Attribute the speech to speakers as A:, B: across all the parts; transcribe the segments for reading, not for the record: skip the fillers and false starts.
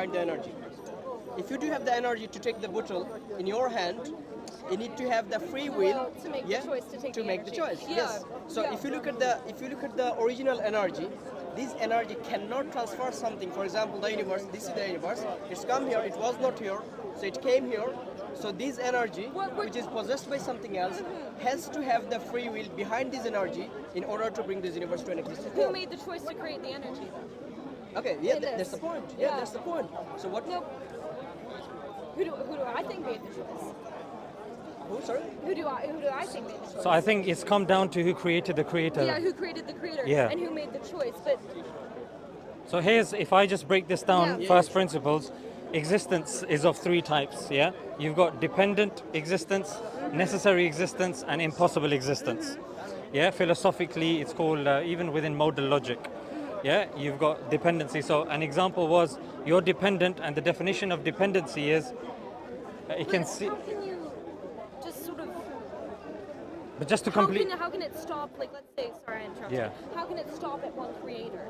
A: behind the energy. If you do have the energy to take the bottle in your hand, you need to have the free will,
B: to make the choice to take
A: to
B: the
A: make the
B: energy.
A: choice.
B: Yeah.
A: Yes. So
B: Yeah.
A: if you look at the original energy, this energy cannot transfer something. For example, the universe. This is the universe. It's come here. It was not here, so it came here. So this energy, which is possessed by something else, has to have the free will behind this energy in order to bring this universe to an existence.
B: Who made the choice to create the energy then?
A: Okay, yeah,
B: in
A: that's
B: this?
A: the point.
B: Yeah.
A: That's the point. So what?
B: No. Who do I think made the choice?
A: Who? Sorry.
B: Who do I think made the choice?
C: So I think it's come down to who created the creator.
B: Yeah, who created the creator
C: Yeah.
B: and who made the choice. But
C: So if I just break this down,
B: Yeah.
C: first principles, existence is of three types, yeah? You've got dependent existence, necessary existence, and impossible existence. Yeah, philosophically, it's called, even within modal logic, yeah, you've got dependency. So an example was, you're dependent, and the definition of dependency is, it can see,
B: how can you just sort of
C: but just to complete,
B: how can it stop? Like, let's say, sorry, I interrupted.
C: Yeah.
B: How can it stop at one creator?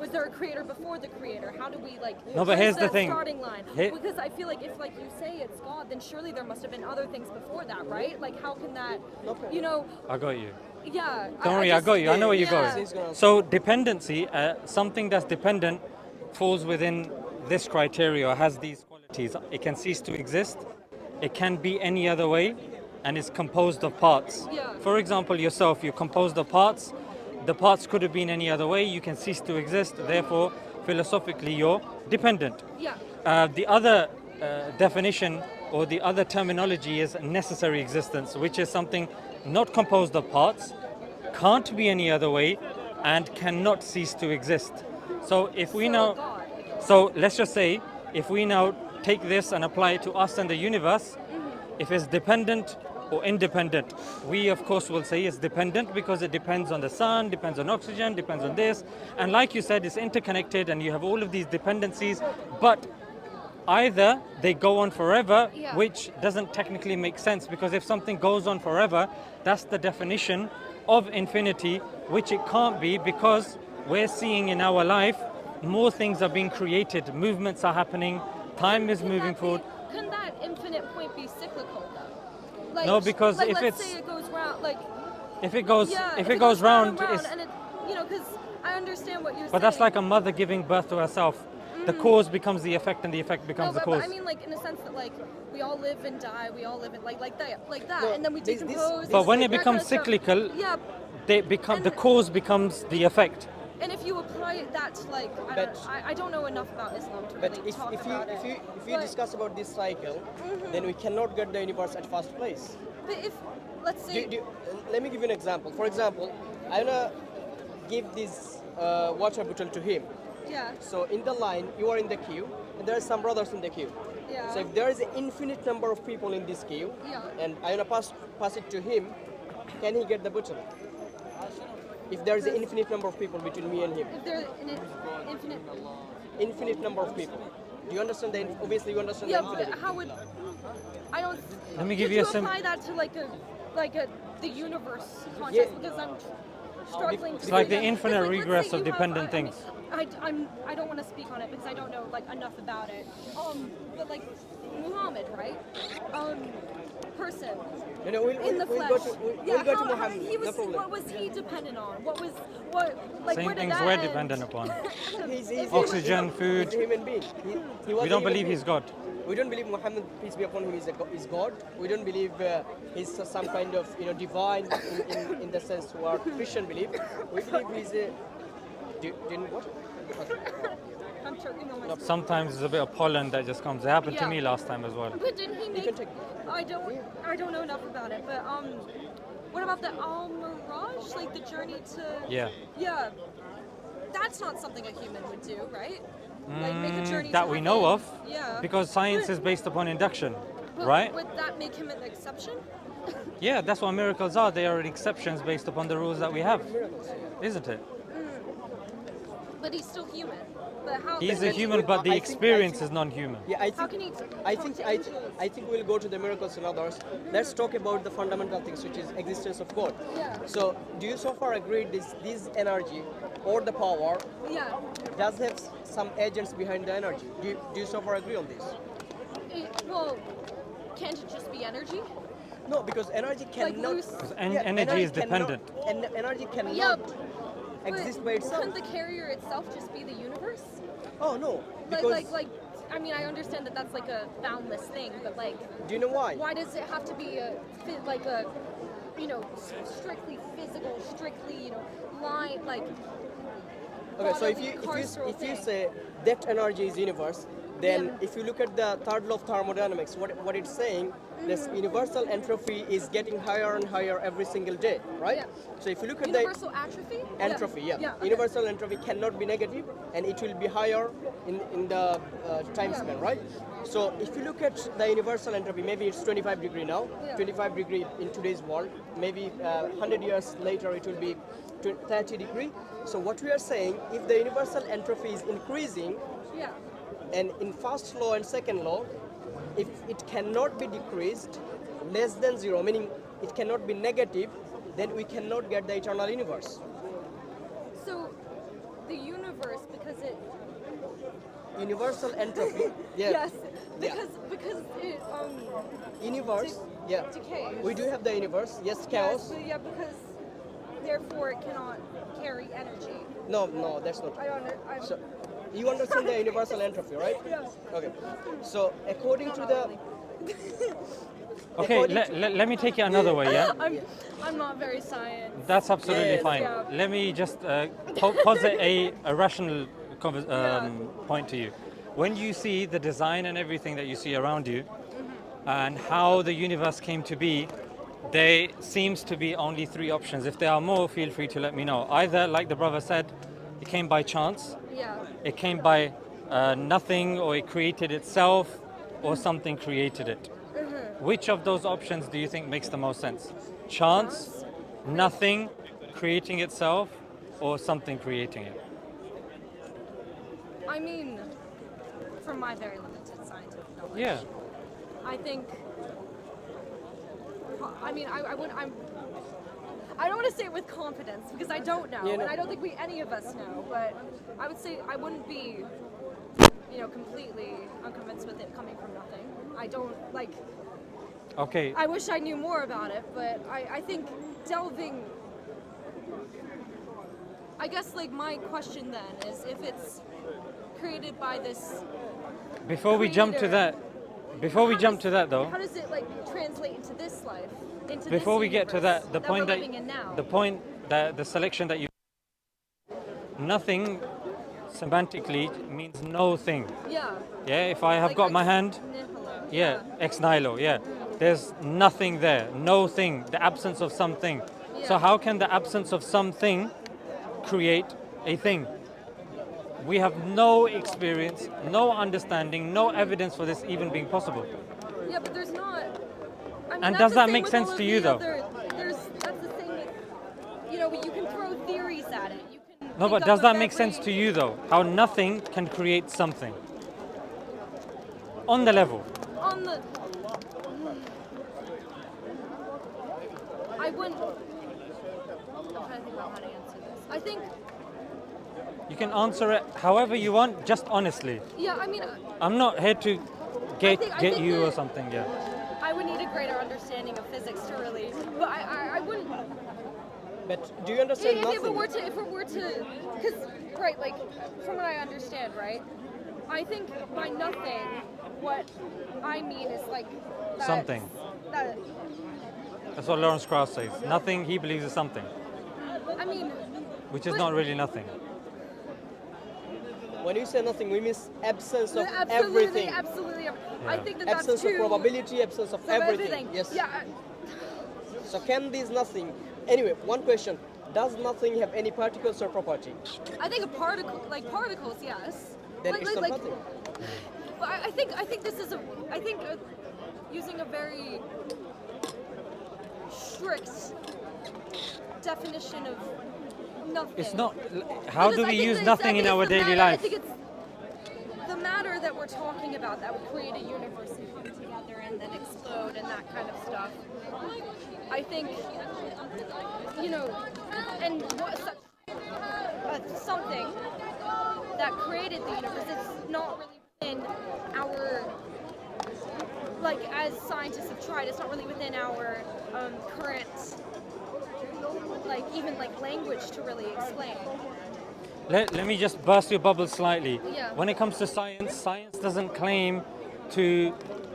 B: Was there a creator before the creator? How do we like?
C: No, but
B: where's
C: here's the
B: that
C: thing.
B: starting line.
C: Here-
B: Because I feel like if, like you say, it's God, then surely there must have been other things before that, right? Like, how can that? You know?
C: I got you.
B: Yeah.
C: Don't worry, I got you. I know where you're
B: Yeah.
C: going. So dependency, something that's dependent falls within this criteria, or has these qualities. It can cease to exist. It can be any other way, and it's composed of parts.
B: Yeah.
C: For example, yourself, you're composed of parts. The parts could have been any other way. You can cease to exist. Therefore, philosophically, you're dependent.
B: Yeah.
C: The other definition or the other terminology is necessary existence, which is something not composed of parts, can't be any other way, and cannot cease to exist. So if we now,
B: God.
C: so let's just say, if we now take this and apply it to us and the universe, if it's dependent or independent, we of course will say it's dependent because it depends on the sun, depends on oxygen, depends on this, and like you said, it's interconnected and you have all of these dependencies, but either they go on forever,
B: Yeah.
C: which doesn't technically make sense, because if something goes on forever, that's the definition of infinity, which it can't be, because we're seeing in our life more things are being created, movements are happening, time is moving forward.
B: Can that infinite point be cyclical though? Like,
C: No, because
B: like,
C: if
B: let's
C: it's-
B: say it goes round, like
C: If it goes,
B: yeah,
C: if it goes round,
B: and
C: it's,
B: and it, you know, because I understand what you're saying.
C: but that's like a mother giving birth to herself. The cause becomes the effect, and the effect becomes
B: no,
C: the
B: but
C: cause.
B: I mean, like in a sense that like we all live and die, we all live it like that,
A: No,
B: and then we
A: this-
B: decompose.
C: But when it
B: that
C: becomes
B: kind of stuff.
C: cyclical,
B: yeah,
C: they become the cause becomes the effect.
B: and if you apply that to like, I don't know enough about Islam to
A: But
B: really
A: if,
B: talk
A: if you
B: about
A: if
B: it.
A: you if you
B: But-
A: discuss about this cycle, then we cannot get the universe at first place.
B: But if let's say
A: Let me give you an example. For example, I'm gonna give this water bottle to him.
B: yeah,
A: So in the line, you are in the queue, and there are some brothers in the queue.
B: yeah.
A: So if there is an infinite number of people in this queue,
B: Yeah.
A: and I'm gonna pass it to him, can he get the bottle? If there is an infinite number of people between me and him,
B: If there's an infinite.
A: infinite number of people. Do you understand the? Obviously, you understand
B: Yeah,
A: the
B: but
A: infinity.
B: how would I don't?
C: Let me give
B: could
C: you a
B: apply that to like a the universe concept
A: Yeah.
B: because I'm struggling.
C: It's
B: to
C: like
B: see
C: the
B: that.
C: infinite
B: Because, like, let's
C: regress
B: say
C: of
B: you have-
C: dependent
B: I mean,
C: things.
B: I don't want to speak on it because I don't know like enough about it. But like Muhammad, right? Person
A: No,
B: in the
A: we'll
B: flesh.
A: go to we'll go to Muhammad.
B: He was,
A: No problem.
B: what was he dependent on? What like
C: Same
B: where did
C: things
B: that
C: we're
B: end?
C: dependent upon.
A: He's
C: Oxygen,
A: he's
C: food.
A: a human being. He was
C: We
A: a
C: don't
A: human
C: believe
A: being.
C: he's God.
A: We don't believe Muhammad, peace be upon him, is God. We don't believe he's some kind of divine in the sense who our Christian believe. We believe he's a. Didn't what?
B: I'm choking on my.
C: Sometimes there's a bit of pollen that just comes. It happened to
B: Yeah.
C: me last time as well.
B: But didn't he make?
A: can take-
B: I don't know enough about it, but what about the Al Mirage, like the journey to?
C: Yeah.
B: Yeah, that's not something a human would do, right? Like make a journey
C: That
B: to
C: we know
B: heaven.
C: of,
B: Yeah.
C: because science is based upon induction,
B: But
C: right?
B: would that make him an exception?
C: Yeah, that's what miracles are. They are exceptions based upon the rules that we have, isn't it?
B: But he's still human. But how?
C: He's
B: but
C: a human, but the
A: I think-
C: experience is non-human.
A: Yeah, I
B: How
A: think.
B: can he?
A: I think we'll go to the miracles and others. Let's talk about the fundamental things, which is existence of God.
B: Yeah.
A: So, do you so far agree this energy or the power
B: Yeah.
A: does have some agents behind the energy. Do you so far agree on this?
B: Well, can't it just be energy?
A: No, because energy cannot.
B: loose-
C: Because
A: Yeah,
C: energy is
A: cannot-
C: dependent.
A: energy cannot
B: Yeah,
A: exist
B: but
A: by itself.
B: couldn't the carrier itself just be the universe?
A: Oh no, because
B: I mean, I understand that that's like a boundless thing, but like,
A: do you know why?
B: why does it have to be strictly physical, strictly, line, like?
A: Okay, so
B: bodily,
A: if you
B: carceral thing?
A: say that energy is universe, then
B: Yeah.
A: if you look at the third law of thermodynamics, what it's saying, this universal entropy is getting higher and higher every single day, right?
B: Yeah.
A: So if you look at
B: Universal atrophy?
A: the entropy, yeah,
B: okay.
A: universal entropy cannot be negative, and it will be higher in the time span, right? So if you look at the universal entropy, maybe it's 25 degree now,
B: Yeah.
A: 25 degree in today's world, maybe 100 years later it will be 30 degree. So what we are saying, if the universal entropy is increasing,
B: Yeah.
A: and in first law and second law, if it cannot be decreased less than zero, meaning it cannot be negative, then we cannot get the eternal universe.
B: So, the universe, because it.
A: Universal entropy, yeah,
B: Yes.
A: yeah.
B: Because it
A: Universe, yeah.
B: decays.
A: We do have the universe, yes,
B: Yes,
A: chaos.
B: but yeah, because therefore it cannot carry energy.
A: No, that's not.
B: I don't.
A: So, you understand the universal entropy, right?
B: Yeah.
A: Okay. So according to the
C: Okay,
A: according to-
C: let me take it another way, yeah?
B: I'm not very science.
C: That's absolutely
A: Yes.
C: fine.
B: Yeah.
C: Let me just posit a rational point to you. When you see the design and everything that you see around you, and how the universe came to be, there seems to be only three options. If there are more, feel free to let me know. Either, like the brother said, it came by chance,
B: Yeah.
C: it came by nothing, or it created itself, or something created it. Which of those options do you think makes the most sense? Chance, nothing creating itself, or something creating it?
B: I mean, from my very limited scientific knowledge.
C: Yeah.
B: I think. I mean, I wouldn't. I don't want to say it with confidence because I don't know,
A: Yeah, no.
B: and I don't think any of us know. But I would say I wouldn't be, completely unconvinced with it coming from nothing. I don't like.
C: Okay.
B: I wish I knew more about it, but I think delving. I guess like my question then is if it's created by this.
C: Before we jump to
B: creator,
C: that, before we jump to that though,
B: How does it like translate into this life? Into
C: before
B: this
C: we get to
B: universe
C: that, the point
B: we're
C: that
B: living in now?
C: the point that the selection that you nothing semantically means no thing.
B: Yeah.
C: Yeah, if I have
B: Like
C: got my
B: ex
C: hand,
B: nihilo.
C: yeah, ex nihilo, yeah. There's nothing there, no thing, the absence of something. So
B: Yeah.
C: how can the absence of something create a thing? We have no experience, no understanding, no evidence for this even being possible.
B: Yeah, but there's not. I mean,
C: And
B: that's
C: does
B: the
C: that
B: same
C: make
B: with
C: sense
B: all of
C: to you,
B: the
C: though?
B: that's the thing with, you can throw theories at it. You can.
C: No,
B: think
C: but
B: up
C: does
B: of
C: that make sense
B: every-
C: to you though? How nothing can create something? On the level.
B: On the. I wouldn't. I'm trying to think about how to answer this. I think.
C: You can answer it however you want, just honestly.
B: Yeah, I mean,
C: I'm not here to get
B: I
C: get
B: think
C: you or
B: that-
C: something, yeah.
B: I would need a greater understanding of physics to really. But I wouldn't.
A: But do you understand
B: If
A: nothing?
B: it were to, because right, like from what I understand, right, I think by nothing, what I mean is like that,
C: Something.
B: That
C: That's what Lawrence Krauss says. Nothing he believes is something,
B: I mean,
C: which is
B: But-
C: not really nothing.
A: When you say nothing, we mean absence of
B: absolutely,
A: everything.
B: absolutely. I
C: Yeah.
B: think that that's
A: Absence
B: too.
A: of probability, absence of
B: of
A: everything. Yes.
B: Yeah.
A: So can this nothing? Anyway, one question: does nothing have any particles or property?
B: I think a particle, like particles, yes.
A: Then
B: like,
A: it's
B: like,
A: not
B: like,
A: nothing.
B: But I think this is using a very strict definition of nothing.
C: It's not. How
B: Because
C: do
B: I
C: we
B: think
C: use
B: that
C: nothing in
B: it's
C: our
B: the
C: daily
B: matter-
C: life?
B: I think it's the matter that we're talking about that would create a universe and come together and then explode and that kind of stuff. I think, and what such something that created the universe. It's not really within our, like, as scientists have tried, it's not really within our current, like, even like language to really explain.
C: Let me just burst your bubble slightly.
B: Yeah.
C: When it comes to science, science doesn't claim to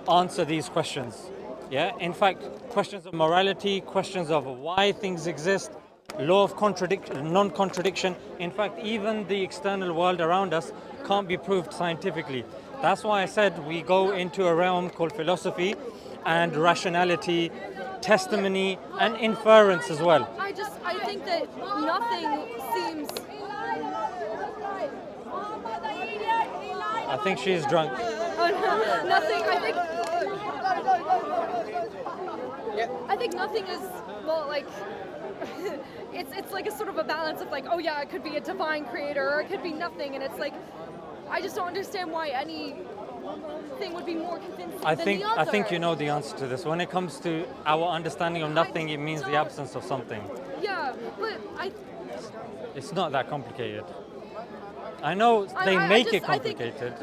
C: answer these questions. Yeah. In fact, questions of morality, questions of why things exist, law of non-contradiction. In fact, even the external world around us can't be proved scientifically. That's why I said we go into a realm called philosophy and rationality, testimony, and inference as well.
B: I think that nothing seems.
C: I think she's drunk.
B: Oh, no, nothing. I think nothing is, well, like, it's like a sort of a balance of like, oh yeah, it could be a divine creator or it could be nothing, and it's like, I just don't understand why anything would be more convincing than the other.
C: I think you know the answer to this. When it comes to our understanding of nothing, it means the absence of something.
B: Yeah, but
C: It's not that complicated. I know they make it complicated.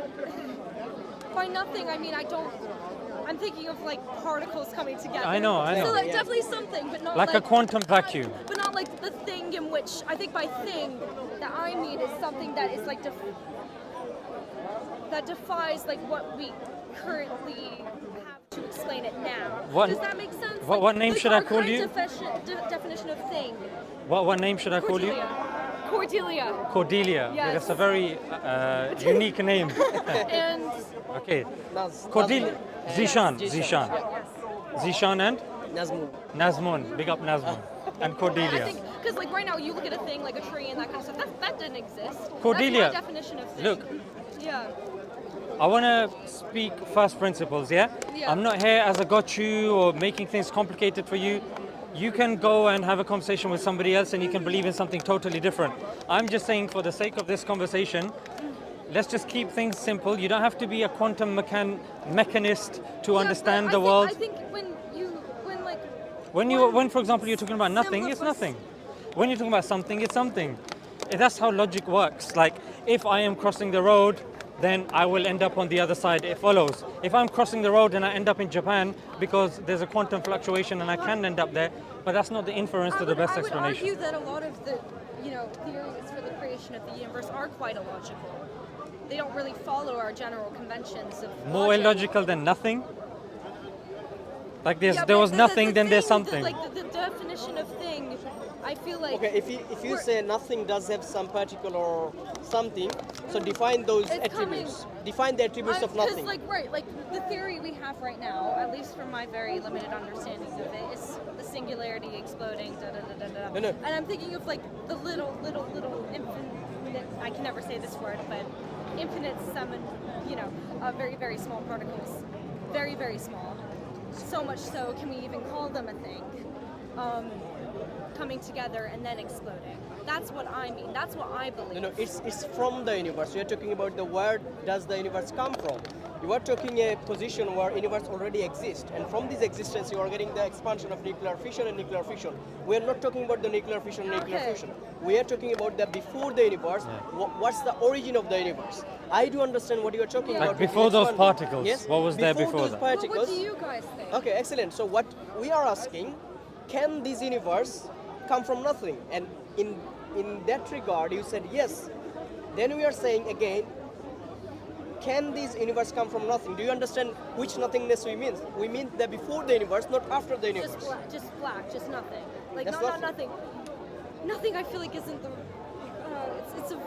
B: By nothing, I mean, I'm thinking of like particles coming together.
C: I know.
B: So like definitely something, but not
C: like a quantum vacuum.
B: But not like the thing in which, I think by thing that I mean is something that is like that defies like what we currently have to explain it now. Does that make sense?
C: What name should I call you?
B: Definition of thing.
C: What name should I call you?
B: Cordelia.
C: Cordelia.
B: Yes.
C: Okay, that's a very unique name.
B: And
C: okay. Cordelia. Zeeshan. Zeeshan. Zeeshan and
A: Nazmul.
C: Nazmun. Big up Nazmun. And Cordelia.
B: I think, because like right now you look at a thing like a tree and that kind of stuff, that didn't exist.
C: Cordelia.
B: That's my definition of thing.
C: Look.
B: Yeah.
C: I want to speak first principles, yeah? I'm not here as a got you or making things complicated for you. You can go and have a conversation with somebody else and you can believe in something totally different. I'm just saying for the sake of this conversation, let's just keep things simple. You don't have to be a quantum mechanist to understand the world.
B: I think
C: when for example you're talking about nothing, it's nothing. When you're talking about something, it's something. That's how logic works. Like if I am crossing the road, then I will end up on the other side. It follows. If I'm crossing the road and I end up in Japan because there's a quantum fluctuation and I can end up there, but that's not the inference to the best explanation.
B: I would argue that a lot of the, theories for the creation of the universe are quite illogical. They don't really follow our general conventions of
C: More
B: logic.
C: illogical than nothing? Like there was nothing, then there's something.
B: The definition of thing, I feel like...
A: Okay, if you say nothing does have some particular something, so define those attributes. Define the attributes of nothing.
B: Like the theory we have right now, at least from my very limited understanding of it, is the singularity exploding, da-da-da-da-da.
A: No.
B: And I'm thinking of like the little infinite, I can never say this word, but infinite sum, very, very small particles. Very, very small. So much so, can we even call them a thing? Coming together and then exploding. That's what I mean. That's what I believe.
A: No, it's from the universe. We are talking about where does the universe come from. You are talking a position where universe already exists, and from this existence you are getting the expansion of nuclear fission and nuclear fusion. We are not talking about the nuclear fission and nuclear fusion. We are talking about the before the universe. What's the origin of the universe? I do understand what you are talking about.
C: Before those particles.
A: Yes.
C: What was there before
A: those
C: that?
A: particles?
B: What do you guys think?
A: Okay, excellent. So what we are asking, can this universe come from nothing? And in that regard, you said yes. Then we are saying again, can this universe come from nothing? Do you understand which nothingness we mean? We mean the before the universe, not after the universe.
B: Just black, just nothing. Like
A: That's
B: not nothing. Nothing I feel like isn't the. It's a.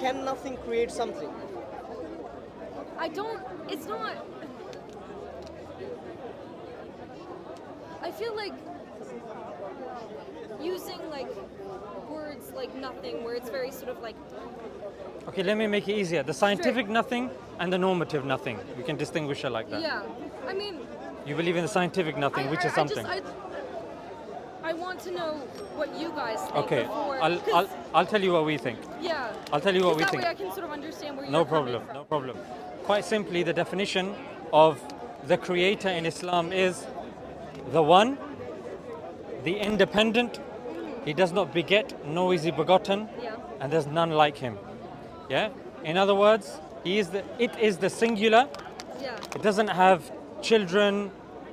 A: Can nothing create something?
B: I don't. It's not. I feel like using like words like nothing, where it's very sort of like.
C: Okay, let me make it easier. The scientific nothing and the normative nothing. We can distinguish it like that.
B: Yeah, I mean.
C: You believe in the scientific nothing, which is something.
B: I want to know what you guys think.
C: Okay,
B: before,
C: I'll tell you what we think.
B: Yeah.
C: I'll tell you what we
B: that
C: think.
B: Way I can sort of understand where you're
C: No
B: coming
C: problem,
B: from.
C: no problem. Quite simply, the definition of the creator in Islam is the one, the independent, he does not beget, nor is he begotten,
B: Yeah.
C: and there's none like him. Yeah? In other words, it is the singular.
B: Yeah.
C: It doesn't have children,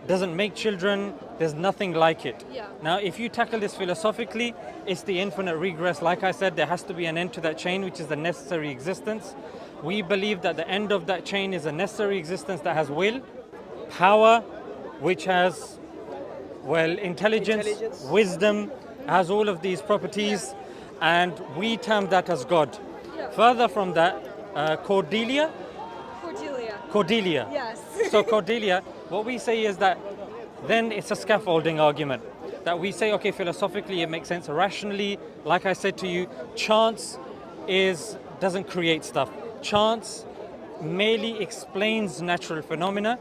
C: doesn't make children, there's nothing like it.
B: Yeah.
C: Now, if you tackle this philosophically, it's the infinite regress. Like I said, there has to be an end to that chain, which is the necessary existence. We believe that the end of that chain is a necessary existence that has will, power, which has, well, intelligence, wisdom, has all of these properties, and we term that as God.
B: Yeah.
C: Further from that, Cordelia.
B: Cordelia. Yes.
C: So Cordelia, what we say is that then it's a scaffolding argument. That we say, okay, philosophically it makes sense. Rationally, like I said to you, chance doesn't create stuff. Chance merely explains natural phenomena.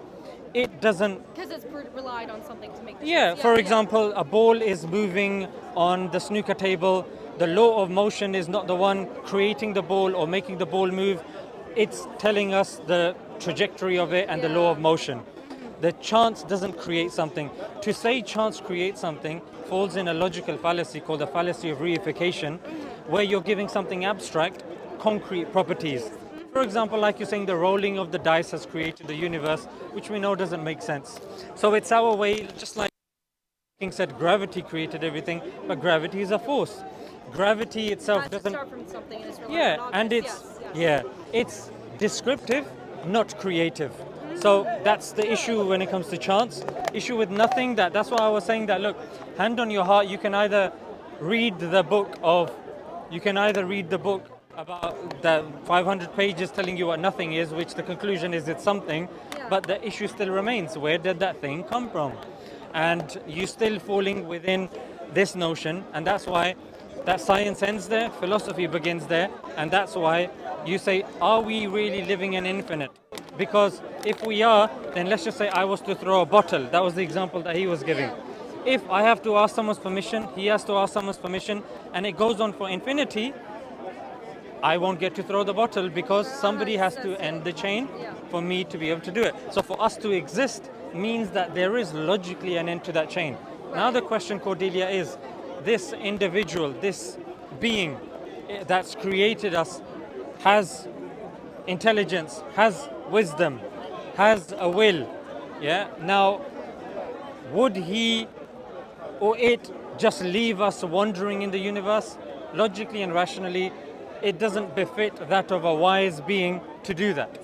C: It doesn't.
B: Because it's relied on something to make the
C: Yeah,
B: choice.
C: for example, a ball is moving on the snooker table. The law of motion is not the one creating the ball or making the ball move. It's telling us the trajectory of it and the law of motion. The chance doesn't create something. To say chance creates something falls in a logical fallacy called the fallacy of reification, where you're giving something abstract concrete properties. For example, like you're saying, the rolling of the dice has created the universe, which we know doesn't make sense. So it's our way, just like King said, gravity created everything, but gravity is a force. Gravity itself doesn't.
B: Start from something and it's
C: Yeah,
B: on
C: and
B: objects.
C: it's descriptive, not creative. So that's the issue when it comes to chance. Issue with nothing. That's why I was saying that. Look, hand on your heart. You can either read the book about the 500 pages telling you what nothing is, which the conclusion is it's something, but the issue still remains. Where did that thing come from? And you're still falling within this notion, and that's why that science ends there, philosophy begins there, and that's why you say, are we really living in infinite? Because if we are, then let's just say I was to throw a bottle. That was the example that he was giving. If I have to ask someone's permission, he has to ask someone's permission, and it goes on for infinity, I won't get to throw the bottle because somebody has to end the chain for me to be able to do it. So for us to exist means that there is logically an end to that chain. Now the question, Cordelia, is this individual, this being that's created us has intelligence, has wisdom, has a will. Yeah. Now, would he or it just leave us wandering in the universe? Logically and rationally, it doesn't befit that of a wise being to do that.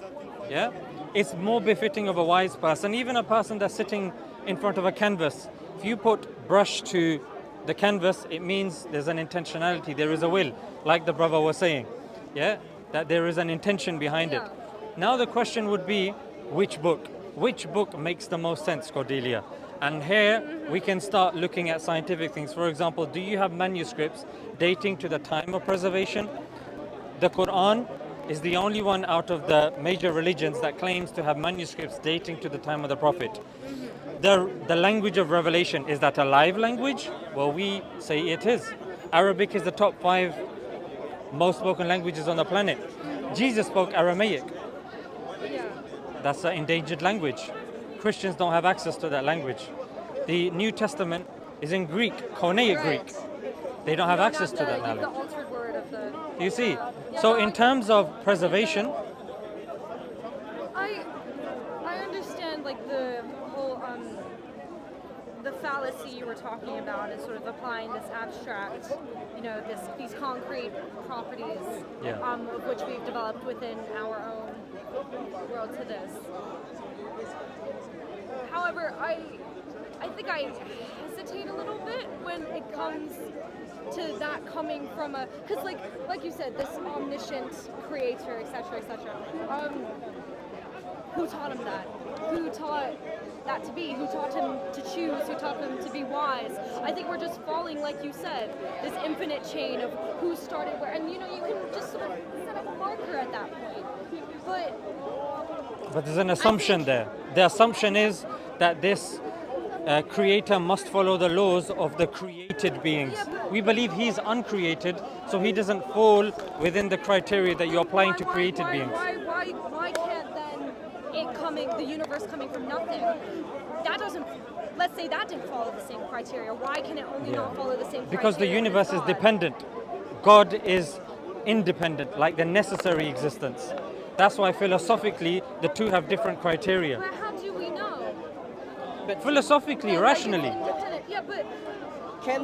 C: Yeah. It's more befitting of a wise person, even a person that's sitting in front of a canvas. If you put brush to the canvas, it means there's an intentionality, there is a will, like the brother was saying. Yeah. That there is an intention behind it. Now the question would be, which book? Which book makes the most sense, Cordelia? And here we can start looking at scientific things. For example, do you have manuscripts dating to the time of preservation? The Quran is the only one out of the major religions that claims to have manuscripts dating to the time of the Prophet. The language of revelation, is that a live language? Well, we say it is. Arabic is the top 5 most spoken languages on the planet. Jesus spoke Aramaic. That's an endangered language. Christians don't have access to that language. The New Testament is in Greek, Koine Greek. They don't have access to that knowledge.
B: The altered word of the.
C: You see? So in terms of preservation,
B: I understand like the whole the fallacy you were talking about is sort of applying this abstract, these concrete properties, of which we've developed within our own world to this. However, I think I hesitate a little bit when it comes to that coming from because like you said, this omniscient creator, etc., who taught him that? Who taught that to be? Who taught him to choose? Who taught him to be wise? I think we're just falling, like you said, this infinite chain of who started where, and you can just sort of set up a marker at that point.
C: But there's an assumption there. The assumption is that this creator must follow the laws of the created beings. We believe he's uncreated, so he doesn't fall within the criteria that you're applying to created beings.
B: Why can't then the universe coming from nothing, that doesn't, let's say that didn't follow the same criteria, why can it only not follow the same criteria?
C: Because the universe is dependent. God is independent, like the necessary existence. That's why philosophically the two have different criteria.
B: But how do we know?
C: Philosophically,
B: Like,
C: rationally.
B: it's independent. Yeah, but